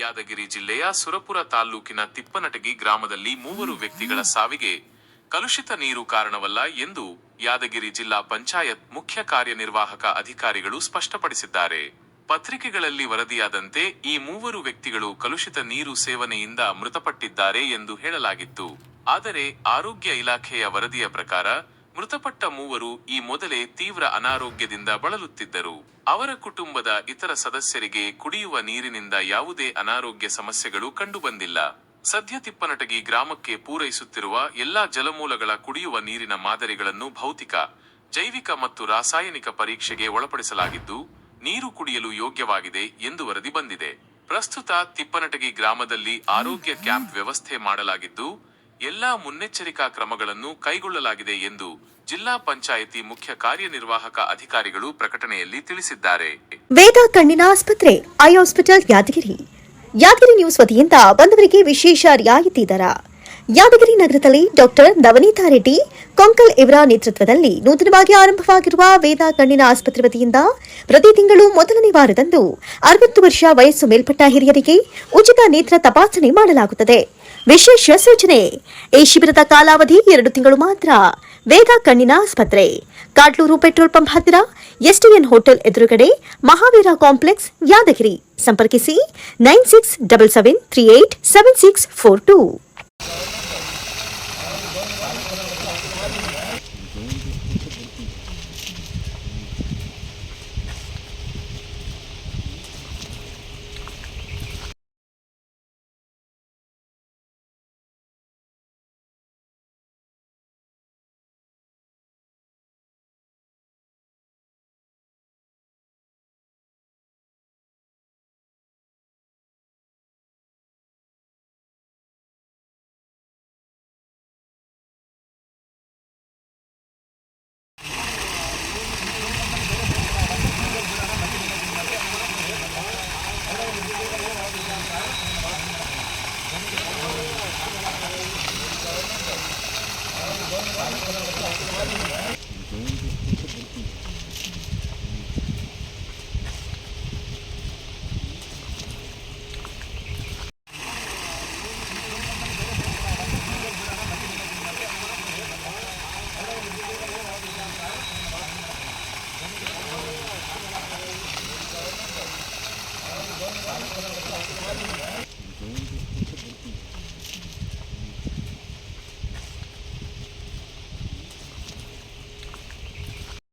ಯಾದಗಿರಿ ಜಿಲ್ಲೆಯ ಸುರಪುರ ತಾಲ್ಲೂಕಿನ ತಿಪ್ಪನಟಗಿ ಗ್ರಾಮದಲ್ಲಿ 3 ವ್ಯಕ್ತಿಗಳ ಸಾವಿಗೆ ಕಲುಷಿತ ನೀರು ಕಾರಣವಲ್ಲ ಎಂದು ಯಾದಗಿರಿ ಜಿಲ್ಲಾ ಪಂಚಾಯತ್ ಮುಖ್ಯ ಕಾರ್ಯನಿರ್ವಾಹಕ ಅಧಿಕಾರಿಗಳು ಸ್ಪಷ್ಟಪಡಿಸಿದ್ದಾರೆ. ಪತ್ರಿಕೆಗಳಲ್ಲಿ ವರದಿಯಾದಂತೆ ಈ 3 ವ್ಯಕ್ತಿಗಳು ಕಲುಷಿತ ನೀರು ಸೇವನೆಯಿಂದ ಮೃತಪಟ್ಟಿದ್ದಾರೆ ಎಂದು ಹೇಳಲಾಗಿತ್ತು. ಆದರೆ ಆರೋಗ್ಯ ಇಲಾಖೆಯ ವರದಿಯ ಪ್ರಕಾರ ಮೃತಪಟ್ಟ 3 ಈ ಮೊದಲೇ ತೀವ್ರ ಅನಾರೋಗ್ಯದಿಂದ ಬಳಲುತ್ತಿದ್ದರು. ಅವರ ಕುಟುಂಬದ ಇತರ ಸದಸ್ಯರಿಗೆ ಕುಡಿಯುವ ನೀರಿನಿಂದ ಯಾವುದೇ ಅನಾರೋಗ್ಯ ಸಮಸ್ಯೆಗಳು ಕಂಡುಬಂದಿಲ್ಲ. ಸದ್ಯ ತಿಪ್ಪನಟಗಿ ಗ್ರಾಮಕ್ಕೆ ಪೂರೈಸುತ್ತಿರುವ ಎಲ್ಲಾ ಜಲಮೂಲಗಳ ಕುಡಿಯುವ ನೀರಿನ ಮಾದರಿಗಳನ್ನು ಭೌತಿಕ, ಜೈವಿಕ ಮತ್ತು ರಾಸಾಯನಿಕ ಪರೀಕ್ಷೆಗೆ ಒಳಪಡಿಸಲಾಗಿದ್ದು, ನೀರು ಕುಡಿಯಲು ಯೋಗ್ಯವಾಗಿದೆ ಎಂದು ವರದಿ ಬಂದಿದೆ. ಪ್ರಸ್ತುತ ತಿಪ್ಪನಟಗಿ ಗ್ರಾಮದಲ್ಲಿ ಆರೋಗ್ಯ ಕ್ಯಾಂಪ್ ವ್ಯವಸ್ಥೆ ಮಾಡಲಾಗಿದ್ದು, ಎಲ್ಲಾ ಮುನ್ನೆಚ್ಚರಿಕಾ ಕ್ರಮಗಳನ್ನು ಕೈಗೊಳ್ಳಲಾಗಿದೆ ಎಂದು ಜಿಲ್ಲಾ ಪಂಚಾಯಿತಿ ಮುಖ್ಯ ಕಾರ್ಯನಿರ್ವಾಹಕ ಅಧಿಕಾರಿಗಳು ಪ್ರಕಟಣೆಯಲ್ಲಿ ತಿಳಿಸಿದ್ದಾರೆ. ವೇದ ಕಣ್ಣಿನ ಆಸ್ಪತ್ರೆ, eye hospital Yadgir. Yadgir news ವತಿಯಿಂದ ಬಂದವರಿಗೆ ವಿಶೇಷ ರಿಯಾಯಿತಿ ದರ. ಯಾದಗಿರಿ ನಗರದಲ್ಲಿ ಡಾಕ್ಟರ್ ನವನೀತಾ ರೆಡ್ಡಿ ಕೊಂಕಲ್ ಇವರ ನೇತೃತ್ವದಲ್ಲಿ ನೂತನವಾಗಿ ಆರಂಭವಾಗಿರುವ ವೇದ ಕಣ್ಣಿನ ಆಸ್ಪತ್ರೆ ವತಿಯಿಂದ ಪ್ರತಿ ತಿಂಗಳು ಮೊದಲನೇ ವಾರದಂದು 60 ವರ್ಷ ವಯಸ್ಸು ಮೇಲ್ಪಟ್ಟ ಹಿರಿಯರಿಗೆ ಉಚಿತ ನೇತ್ರ ತಪಾಸಣೆ ಮಾಡಲಾಗುತ್ತದೆ. ವಿಶೇಷ ಸೂಚನೆ: ಈ ಶಿಬಿರದ ಕಾಲಾವಧಿ 2 ತಿಂಗಳು ಮಾತ್ರ. ವೇದ ಕಣ್ಣಿನ ಆಸ್ಪತ್ರೆ, ಕಾಟ್ಲೂರು ಪೆಟ್ರೋಲ್ ಪಂಪ್ ಹತ್ತಿರ, ಎಸ್ಟಿಎನ್ ಹೋಟೆಲ್ ಎದುರುಗಡೆ, ಮಹಾವೀರ ಕಾಂಪ್ಲೆಕ್ಸ್, ಯಾದಗಿರಿ. ಸಂಪರ್ಕಿಸಿ 9677387642.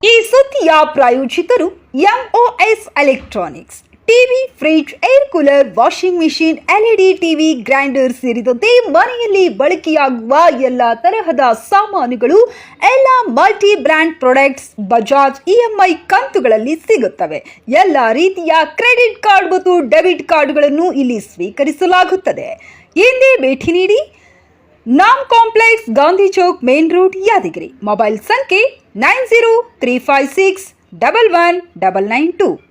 ಈ ಸುದ್ದಿಯ ಪ್ರಾಯೋಜಕರು MOS electronics. TV, fridge, air cooler, washing machine, LED TV, grinder ಸೇರಿದಂತೆ ಮನೆಯಲ್ಲಿ ಬಳಕೆಯಾಗುವ ಎಲ್ಲ ತರಹದ ಸಾಮಾನುಗಳು, ಎಲ್ಲ multi brand products Bajaj EMI ಕಂತುಗಳಲ್ಲಿ ಸಿಗುತ್ತವೆ. ಎಲ್ಲ ರೀತಿಯ ಕ್ರೆಡಿಟ್ ಕಾರ್ಡ್ ಮತ್ತು ಡೆಬಿಟ್ ಕಾರ್ಡ್ಗಳನ್ನು ಇಲ್ಲಿ ಸ್ವೀಕರಿಸಲಾಗುತ್ತದೆ. ಎಂದೇ ಭೇಟಿ ನೀಡಿ. ನಾಮ್ complex, Gandhi Chowk, main road, Yadgiri. Mobile ಸಂಖ್ಯೆ 9035611992.